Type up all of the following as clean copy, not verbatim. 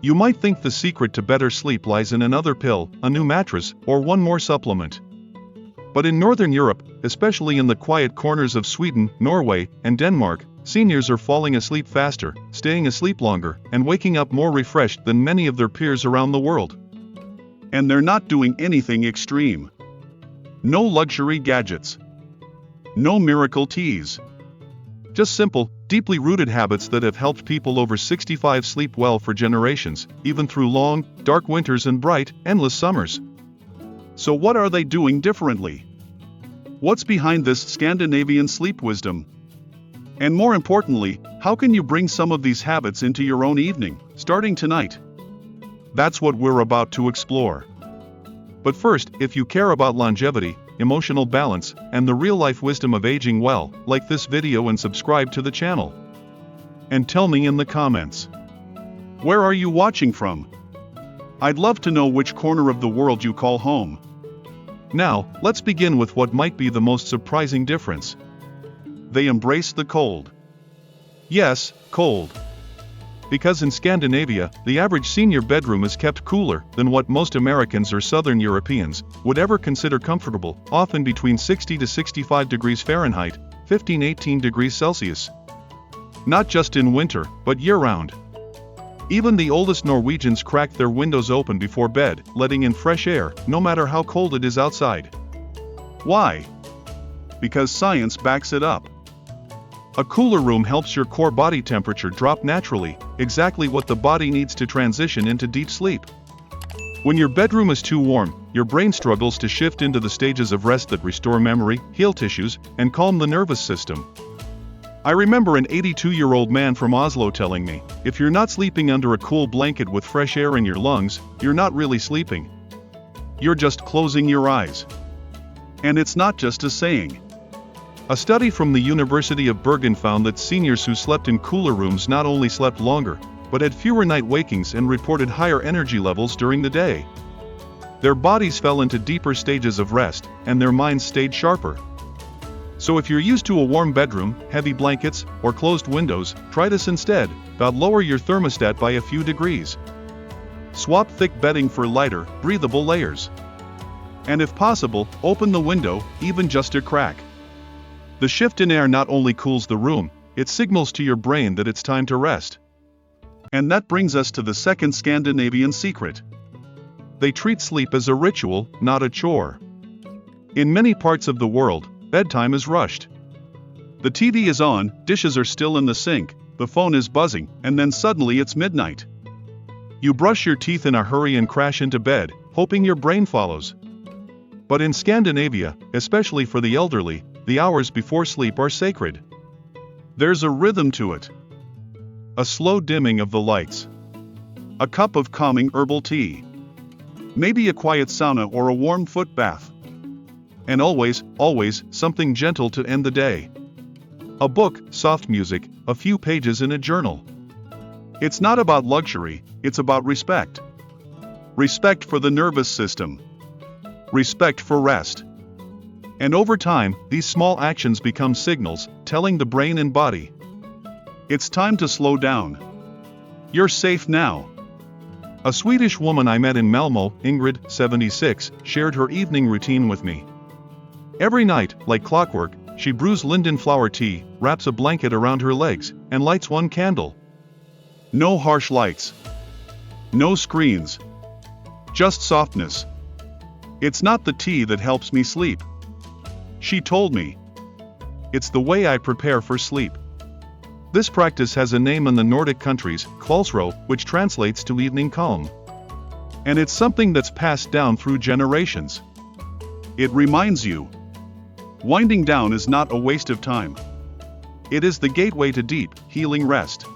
You might think the secret to better sleep lies in another pill, a new mattress, or one more supplement. But in Northern Europe, especially in the quiet corners of Sweden, Norway, and Denmark, seniors are falling asleep faster, staying asleep longer, and waking up more refreshed than many of their peers around the world. And they're not doing anything extreme. No luxury gadgets. No miracle teas. Just simple, deeply rooted habits that have helped people over 65 sleep well for generations, even through long, dark winters and bright, endless summers. So what are they doing differently? What's behind this Scandinavian sleep wisdom? And more importantly, how can you bring some of these habits into your own evening, starting tonight? That's what we're about to explore. But first, if you care about longevity, emotional balance, and the real-life wisdom of aging well, like this video and subscribe to the channel. And tell me in the comments. Where are you watching from? I'd love to know which corner of the world you call home. Now, let's begin with what might be the most surprising difference. They embrace the cold. Yes, cold. Because in Scandinavia, the average senior bedroom is kept cooler than what most Americans or Southern Europeans would ever consider comfortable, often between 60 to 65 degrees Fahrenheit, 15–18 degrees Celsius. Not just in winter, but year-round. Even the oldest Norwegians crack their windows open before bed, letting in fresh air, no matter how cold it is outside. Why? Because science backs it up. A cooler room helps your core body temperature drop naturally, exactly what the body needs to transition into deep sleep. When your bedroom is too warm, your brain struggles to shift into the stages of rest that restore memory, heal tissues, and calm the nervous system. I remember an 82-year-old man from Oslo telling me, if you're not sleeping under a cool blanket with fresh air in your lungs, you're not really sleeping. You're just closing your eyes. And it's not just a saying. A study from the University of Bergen found that seniors who slept in cooler rooms not only slept longer, but had fewer night wakings and reported higher energy levels during the day. Their bodies fell into deeper stages of rest, and their minds stayed sharper. So if you're used to a warm bedroom, heavy blankets, or closed windows, try this instead. Lower your thermostat by a few degrees. Swap thick bedding for lighter, breathable layers. And if possible, open the window, even just a crack. The shift in air not only cools the room, it signals to your brain that it's time to rest. And that brings us to the second Scandinavian secret. They treat sleep as a ritual, not a chore. In many parts of the world, bedtime is rushed. The TV is on, dishes are still in the sink, the phone is buzzing, and then suddenly it's midnight. You brush your teeth in a hurry and crash into bed, hoping your brain follows. But in Scandinavia, especially for the elderly, the hours before sleep are sacred. There's a rhythm to it. A slow dimming of the lights. A cup of calming herbal tea. Maybe a quiet sauna or a warm foot bath. And always, something gentle to end the day. A book, soft music, a few pages in a journal. It's not about luxury, it's about respect. Respect for the nervous system. Respect for rest. And over time, these small actions become signals, telling the brain and body, it's time to slow down. You're safe now. A Swedish woman I met in Malmö, Ingrid, 76, shared her evening routine with me. Every night, like clockwork, she brews linden flower tea, wraps a blanket around her legs, and lights one candle. No harsh lights. No screens. Just softness. It's not the tea that helps me sleep. She told me. It's the way I prepare for sleep. This practice has a name in the Nordic countries, kveldsro, which translates to evening calm. And it's something that's passed down through generations. It reminds you. Winding down is not a waste of time. It is the gateway to deep, healing rest.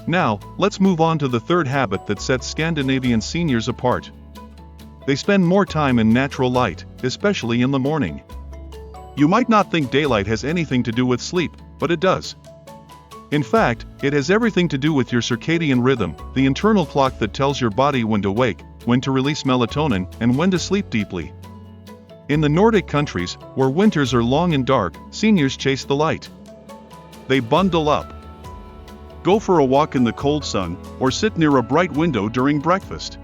Now, let's move on to the third habit that sets Scandinavian seniors apart. They spend more time in natural light, especially in the morning. You might not think daylight has anything to do with sleep, but it does. In fact, it has everything to do with your circadian rhythm, the internal clock that tells your body when to wake, when to release melatonin, and when to sleep deeply. In the Nordic countries, where winters are long and dark, seniors chase the light. They bundle up. Go for a walk in the cold sun, or sit near a bright window during breakfast.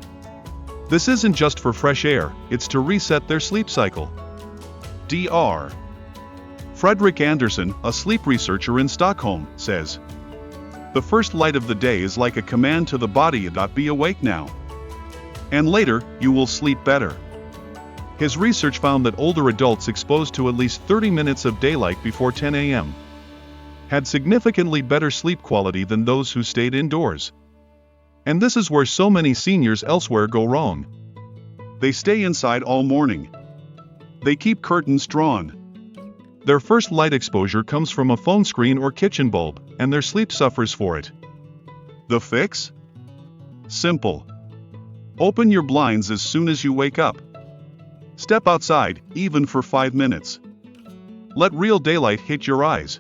This isn't just for fresh air, it's to reset their sleep cycle. Dr. Fredrik Andersson, a sleep researcher in Stockholm, says, "The first light of the day is like a command to the body to be awake now. And later, you will sleep better." His research found that older adults exposed to at least 30 minutes of daylight before 10 a.m. had significantly better sleep quality than those who stayed indoors. And this is where so many seniors elsewhere go wrong. They stay inside all morning. They keep curtains drawn. Their first light exposure comes from a phone screen or kitchen bulb, and their sleep suffers for it. The fix? Simple. Open your blinds as soon as you wake up. Step outside, even for 5 minutes. Let real daylight hit your eyes.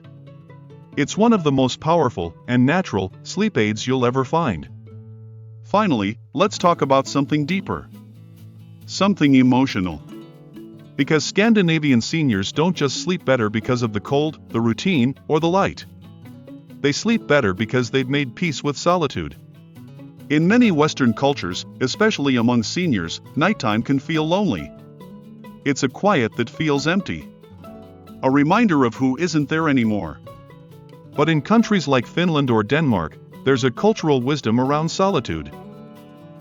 It's one of the most powerful and natural sleep aids you'll ever find. Finally, let's talk about something deeper. Something emotional. Because Scandinavian seniors don't just sleep better because of the cold, the routine, or the light. They sleep better because they've made peace with solitude. In many Western cultures, especially among seniors, nighttime can feel lonely. It's a quiet that feels empty. A reminder of who isn't there anymore. But in countries like Finland or Denmark, there's a cultural wisdom around solitude.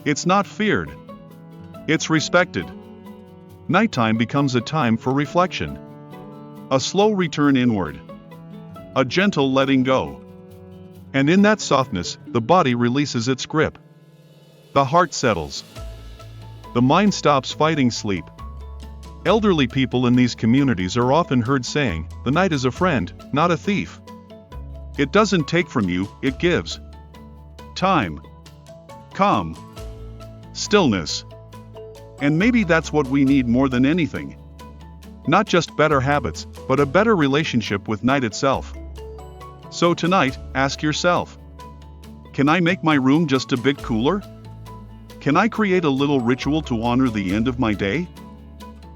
It's not feared. It's respected. Nighttime becomes a time for reflection. A slow return inward. A gentle letting go. And in that softness, the body releases its grip. The heart settles. The mind stops fighting sleep. Elderly people in these communities are often heard saying, "The night is a friend, not a thief." It doesn't take from you, it gives. Time. Calm. Stillness. And maybe that's what we need more than anything. Not just better habits, but a better relationship with night itself. So tonight, ask yourself, can I make my room just a bit cooler? Can I create a little ritual to honor the end of my day?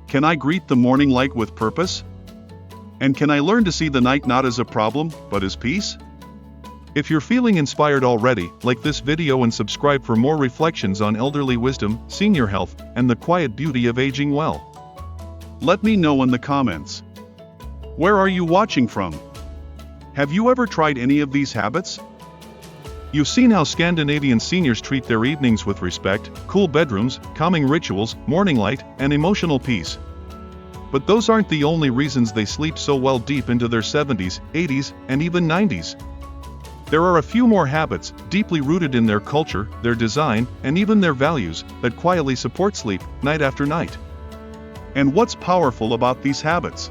Can I greet the morning light with purpose? And can I learn to see the night not as a problem, but as peace? If you're feeling inspired already, like this video and subscribe for more reflections on elderly wisdom, senior health, and the quiet beauty of aging well. Let me know in the comments. Where are you watching from? Have you ever tried any of these habits? You've seen how Scandinavian seniors treat their evenings with respect, cool bedrooms, calming rituals, morning light, and emotional peace. But those aren't the only reasons they sleep so well deep into their 70s, 80s, and even 90s. There are a few more habits, deeply rooted in their culture, their design, and even their values, that quietly support sleep, night after night. And what's powerful about these habits?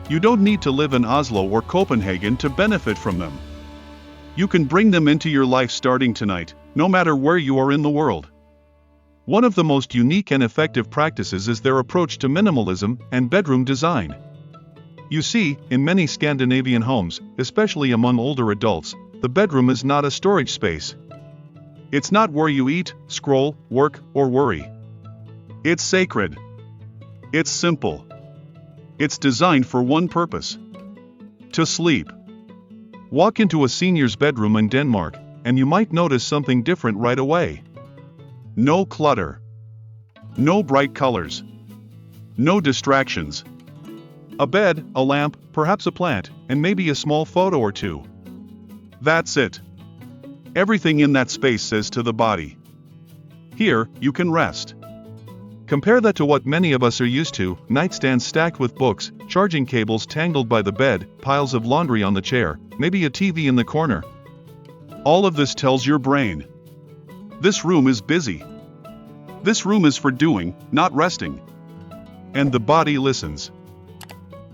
You don't need to live in Oslo or Copenhagen to benefit from them. You can bring them into your life starting tonight, no matter where you are in the world. One of the most unique and effective practices is their approach to minimalism and bedroom design. You see, in many Scandinavian homes, especially among older adults, the bedroom is not a storage space. It's not where you eat, scroll, work, or worry. It's sacred. It's simple. It's designed for one purpose: to sleep. Walk into a senior's bedroom in Denmark, and you might notice something different right away. No clutter. No bright colors. No distractions. A bed, a lamp, perhaps a plant, and maybe a small photo or two. That's it. Everything in that space says to the body, here, you can rest. Compare that to what many of us are used to: nightstands stacked with books, charging cables tangled by the bed, piles of laundry on the chair, maybe a TV in the corner. All of this tells your brain, this room is busy. This room is for doing, not resting. And the body listens.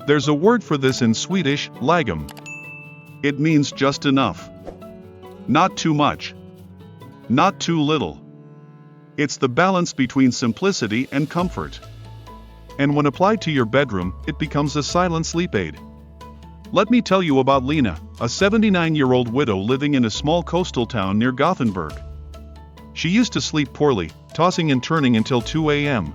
There's a word for this in Swedish, lagom. It means just enough. Not too much. Not too little. It's the balance between simplicity and comfort. And when applied to your bedroom, it becomes a silent sleep aid. Let me tell you about Lena, a 79-year-old widow living in a small coastal town near Gothenburg. She used to sleep poorly, tossing and turning until 2 a.m.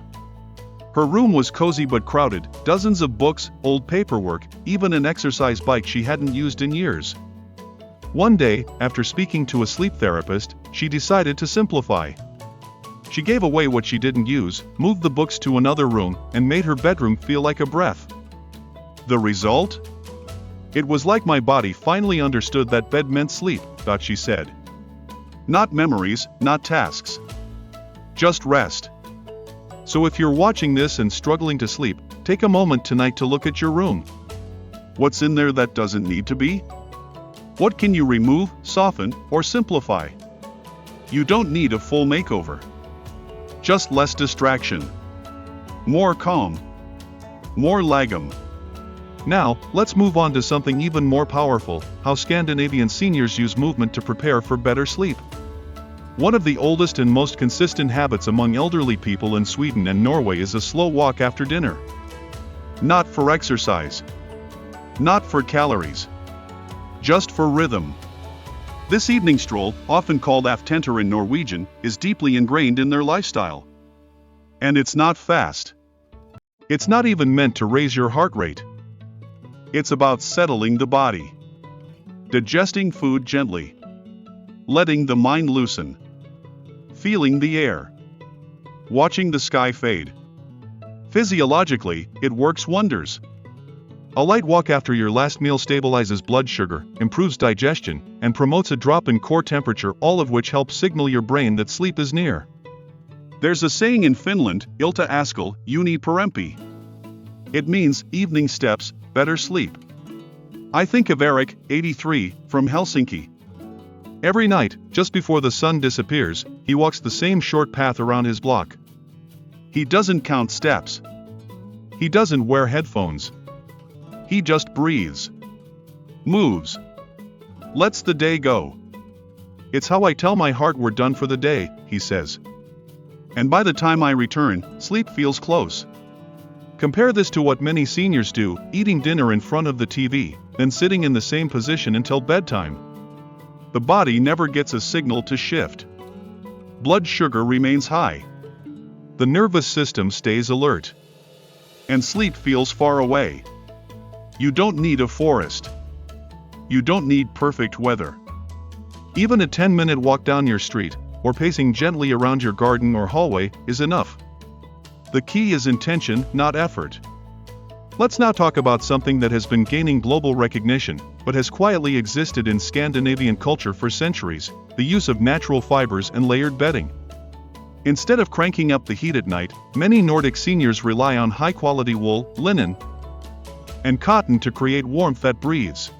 Her room was cozy but crowded, dozens of books, old paperwork, even an exercise bike she hadn't used in years. One day, after speaking to a sleep therapist, she decided to simplify. She gave away what she didn't use, moved the books to another room, and made her bedroom feel like a breath. The result? It was like my body finally understood that bed meant sleep, she said. Not memories, not tasks. Just rest. So if you're watching this and struggling to sleep, take a moment tonight to look at your room. What's in there that doesn't need to be? What can you remove, soften, or simplify? You don't need a full makeover. Just less distraction. More calm. More lagom. Now, let's move on to something even more powerful: how Scandinavian seniors use movement to prepare for better sleep. One of the oldest and most consistent habits among elderly people in Sweden and Norway is a slow walk after dinner. Not for exercise. Not for calories. Just for rhythm. This evening stroll, often called aftenter in Norwegian, is deeply ingrained in their lifestyle. And it's not fast. It's not even meant to raise your heart rate. It's about settling the body. Digesting food gently. Letting the mind loosen. Feeling the air. Watching the sky fade. Physiologically, it works wonders. A light walk after your last meal stabilizes blood sugar, improves digestion, and promotes a drop in core temperature, all of which helps signal your brain that sleep is near. There's a saying in Finland, ilta askel, uni parempi. It means, evening steps, better sleep. I think of Eric, 83, from Helsinki. Every night, just before the sun disappears, he walks the same short path around his block. He doesn't count steps. He doesn't wear headphones. He just breathes. Moves. Lets the day go. It's how I tell my heart we're done for the day, he says. And by the time I return, sleep feels close. Compare this to what many seniors do, eating dinner in front of the TV, then sitting in the same position until bedtime. The body never gets a signal to shift. Blood sugar remains high. The nervous system stays alert. And sleep feels far away. You don't need a forest. You don't need perfect weather. Even a 10-minute walk down your street, or pacing gently around your garden or hallway, is enough. The key is intention, not effort. Let's now talk about something that has been gaining global recognition, but has quietly existed in Scandinavian culture for centuries: the use of natural fibers and layered bedding. Instead of cranking up the heat at night, many Nordic seniors rely on high-quality wool, linen, and cotton to create warmth that breathes.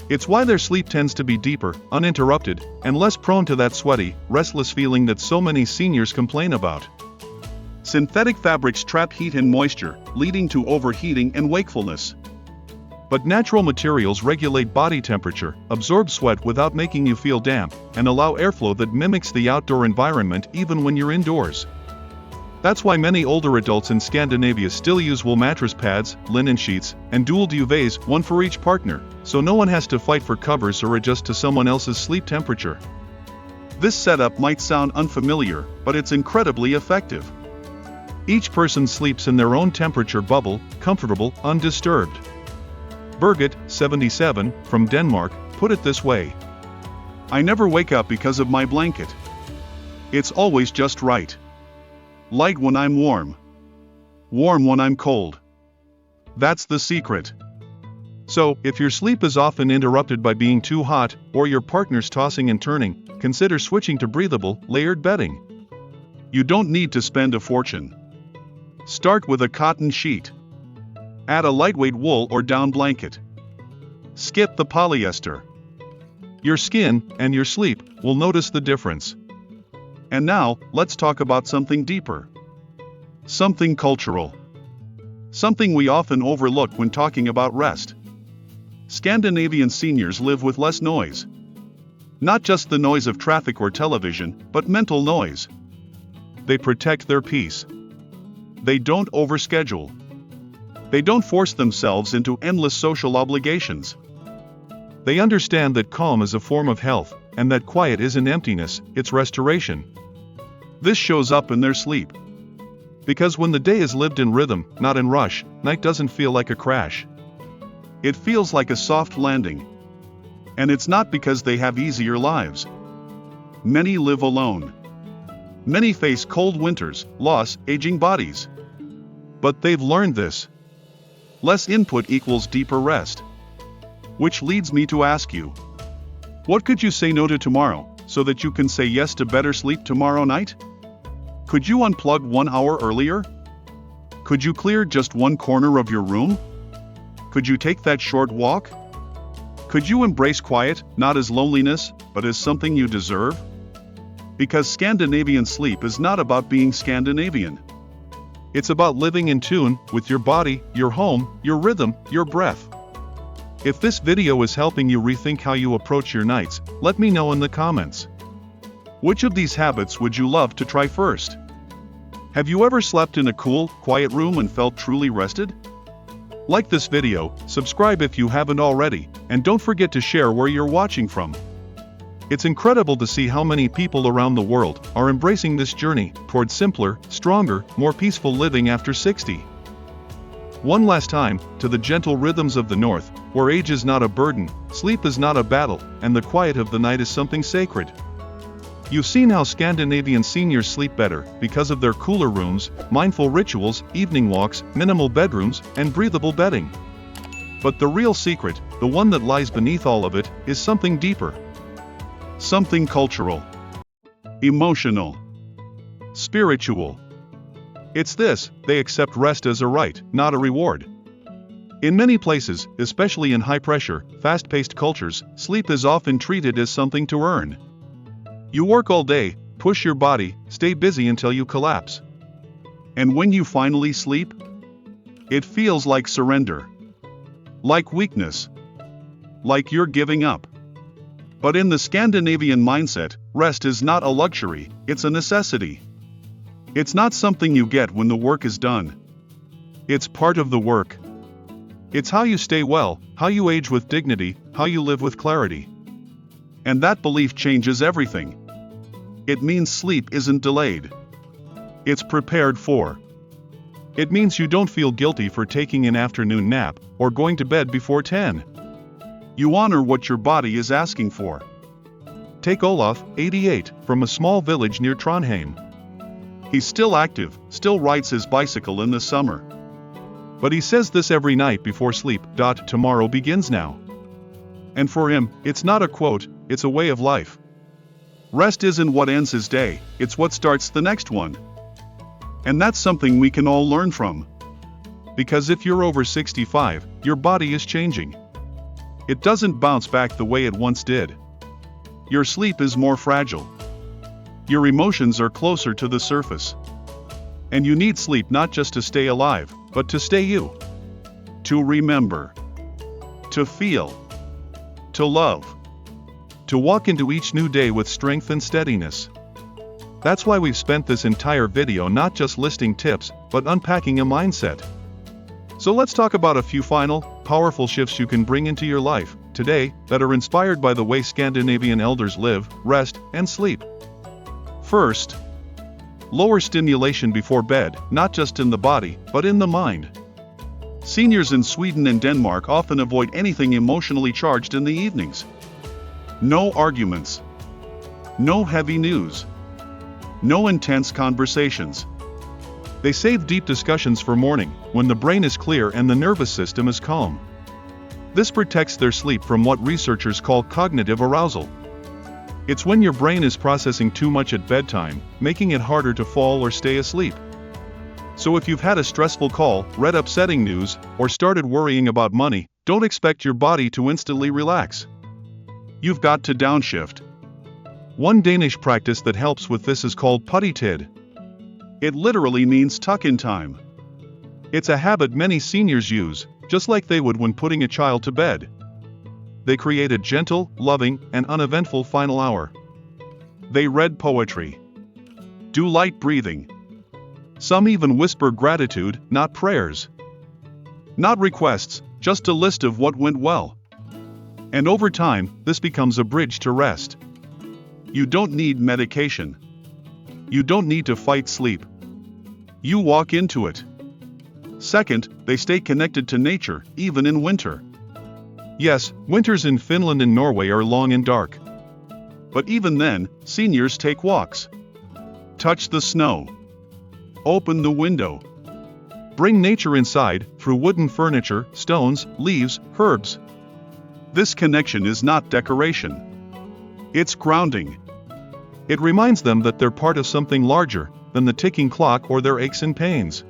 It's why their sleep tends to be deeper, uninterrupted, and less prone to that sweaty, restless feeling that so many seniors complain about. Synthetic fabrics trap heat and moisture, leading to overheating and wakefulness. But natural materials regulate body temperature, absorb sweat without making you feel damp, and allow airflow that mimics the outdoor environment even when you're indoors. That's why many older adults in Scandinavia still use wool mattress pads, linen sheets, and dual duvets, one for each partner, so no one has to fight for covers or adjust to someone else's sleep temperature. This setup might sound unfamiliar, but it's incredibly effective. Each person sleeps in their own temperature bubble, comfortable, undisturbed. Birgit, 77, from Denmark, put it this way: I never wake up because of my blanket. It's always just right. Light when I'm warm. Warm when I'm cold. That's the secret. So, if your sleep is often interrupted by being too hot, or your partner's tossing and turning, consider switching to breathable, layered bedding. You don't need to spend a fortune. Start with a cotton sheet. Add a lightweight wool or down blanket. Skip the polyester. Your skin, and your sleep, will notice the difference. And now, let's talk about something deeper. Something cultural. Something we often overlook when talking about rest. Scandinavian seniors live with less noise. Not just the noise of traffic or television, but mental noise. They protect their peace. They don't overschedule. They don't force themselves into endless social obligations. They understand that calm is a form of health, and that quiet isn't emptiness, it's restoration. This shows up in their sleep. Because when the day is lived in rhythm, not in rush, night doesn't feel like a crash. It feels like a soft landing. And it's not because they have easier lives. Many live alone. Many face cold winters, loss, aging bodies. But they've learned this. Less input equals deeper rest. Which leads me to ask you, what could you say no to tomorrow, so that you can say yes to better sleep tomorrow night? Could you unplug 1 hour earlier? Could you clear just one corner of your room? Could you take that short walk? Could you embrace quiet, not as loneliness, but as something you deserve? Because Scandinavian sleep is not about being Scandinavian. It's about living in tune with your body, your home, your rhythm, your breath. If this video is helping you rethink how you approach your nights, let me know in the comments. Which of these habits would you love to try first? Have you ever slept in a cool, quiet room and felt truly rested? Like this video, subscribe if you haven't already, and don't forget to share where you're watching from. It's incredible to see how many people around the world are embracing this journey toward simpler, stronger, more peaceful living after 60. One last time, to the gentle rhythms of the North, where age is not a burden, sleep is not a battle, and the quiet of the night is something sacred. You've seen how Scandinavian seniors sleep better because of their cooler rooms, mindful rituals, evening walks, minimal bedrooms, and breathable bedding. But the real secret, the one that lies beneath all of it, is something deeper. Something cultural, emotional, spiritual. It's this: they accept rest as a right, not a reward. In many places, especially in high-pressure, fast-paced cultures, sleep is often treated as something to earn. You work all day, push your body, stay busy until you collapse. And when you finally sleep, it feels like surrender. Like weakness. Like you're giving up. But in the Scandinavian mindset, rest is not a luxury, it's a necessity. It's not something you get when the work is done. It's part of the work. It's how you stay well, how you age with dignity, how you live with clarity. And that belief changes everything. It means sleep isn't delayed. It's prepared for. It means you don't feel guilty for taking an afternoon nap, or going to bed before 10. You honor what your body is asking for. Take Olaf, 88, from a small village near Trondheim. He's still active, still rides his bicycle in the summer. But he says this every night before sleep: tomorrow begins now. And for him, it's not a quote, it's a way of life. Rest isn't what ends his day, it's what starts the next one. And that's something we can all learn from. Because if you're over 65, your body is changing. It doesn't bounce back the way it once did. Your sleep is more fragile. Your emotions are closer to the surface. And you need sleep not just to stay alive, but to stay you. To remember. To feel. To love. To walk into each new day with strength and steadiness. That's why we've spent this entire video not just listing tips, but unpacking a mindset. So let's talk about a few final, powerful shifts you can bring into your life today that are inspired by the way Scandinavian elders live, rest, and sleep. First, lower stimulation before bed, not just in the body, but in the mind. Seniors in Sweden and Denmark often avoid anything emotionally charged in the evenings. No arguments. No heavy news. No intense conversations. They save deep discussions for morning, when the brain is clear and the nervous system is calm. This protects their sleep from what researchers call cognitive arousal. It's when your brain is processing too much at bedtime, making it harder to fall or stay asleep. So if you've had a stressful call, read upsetting news, or started worrying about money, don't expect your body to instantly relax. You've got to downshift. One Danish practice that helps with this is called putty-tid. It literally means tuck-in time. It's a habit many seniors use, just like they would when putting a child to bed. They create a gentle, loving, and uneventful final hour. They read poetry. Do light breathing. Some even whisper gratitude, not prayers. Not requests, just a list of what went well. And over time, this becomes a bridge to rest. You don't need medication. You don't need to fight sleep. You walk into it. Second, they stay connected to nature, even in winter. Yes, winters in Finland and Norway are long and dark. But even then, seniors take walks. Touch the snow. Open the window. Bring nature inside through wooden furniture, stones, leaves, herbs. This connection is not decoration. It's grounding. It reminds them that they're part of something larger than the ticking clock or their aches and pains.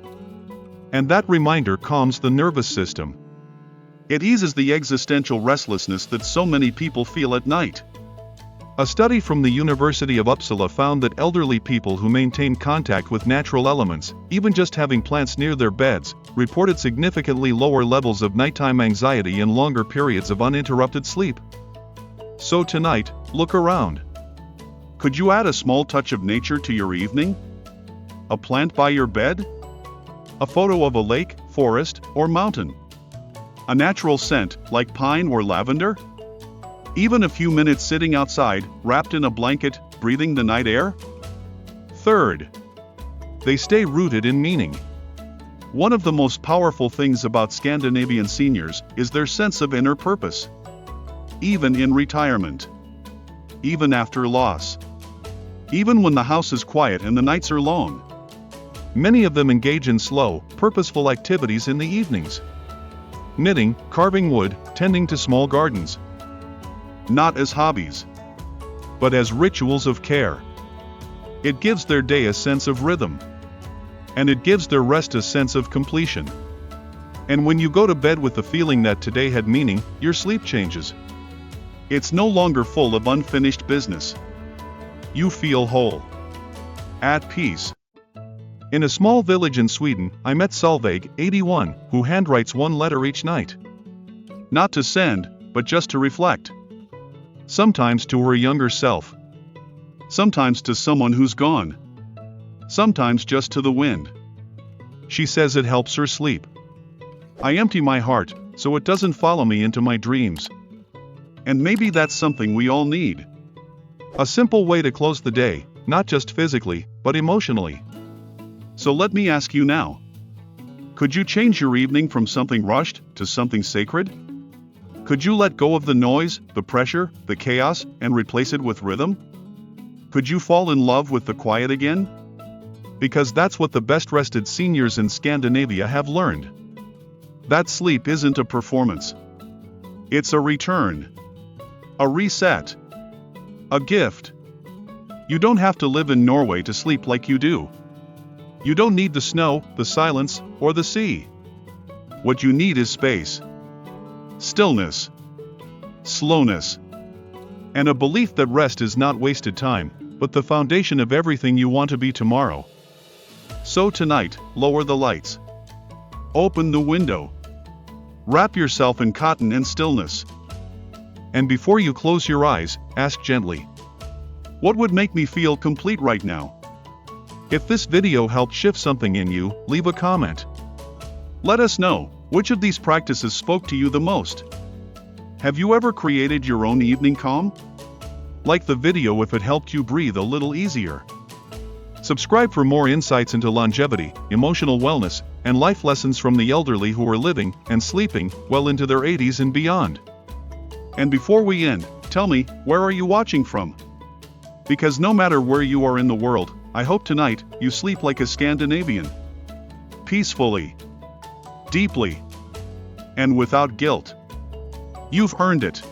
And that reminder calms the nervous system. It eases the existential restlessness that so many people feel at night. A study from the University of Uppsala found that elderly people who maintain contact with natural elements, even just having plants near their beds, reported significantly lower levels of nighttime anxiety and longer periods of uninterrupted sleep. So tonight, look around. Could you add a small touch of nature to your evening? A plant by your bed? A photo of a lake, forest, or mountain? A natural scent, like pine or lavender? Even a few minutes sitting outside, wrapped in a blanket, breathing the night air? Third, they stay rooted in meaning. One of the most powerful things about Scandinavian seniors is their sense of inner purpose. Even in retirement. Even after loss. Even when the house is quiet and the nights are long. Many of them engage in slow, purposeful activities in the evenings. Knitting, carving wood, tending to small gardens. Not as hobbies, but as rituals of care. It gives their day a sense of rhythm. And it gives their rest a sense of completion. And when you go to bed with the feeling that today had meaning, your sleep changes. It's no longer full of unfinished business. You feel whole. At peace. In a small village in Sweden, I met Solveig, 81, who handwrites one letter each night. Not to send, but just to reflect. Sometimes to her younger self. Sometimes to someone who's gone. Sometimes just to the wind. She says it helps her sleep. I empty my heart, so it doesn't follow me into my dreams. And maybe that's something we all need. A simple way to close the day, not just physically, but emotionally. So let me ask you now. Could you change your evening from something rushed to something sacred? Could you let go of the noise, the pressure, the chaos, and replace it with rhythm? Could you fall in love with the quiet again? Because that's what the best rested seniors in Scandinavia have learned. That sleep isn't a performance. It's a return. A reset. A gift. You don't have to live in Norway to sleep like you do. You don't need the snow, the silence, or the sea. What you need is space. Stillness. Slowness. And a belief that rest is not wasted time, but the foundation of everything you want to be tomorrow. So tonight, lower the lights. Open the window. Wrap yourself in cotton and stillness. And before you close your eyes, ask gently, what would make me feel complete right now? If this video helped shift something in you, leave a comment. Let us know, which of these practices spoke to you the most? Have you ever created your own evening calm? Like the video if it helped you breathe a little easier. Subscribe for more insights into longevity, emotional wellness, and life lessons from the elderly who are living and sleeping well into their 80s and beyond. And before we end, tell me, where are you watching from? Because no matter where you are in the world, I hope tonight you sleep like a Scandinavian. Peacefully. Deeply. And without guilt. You've earned it.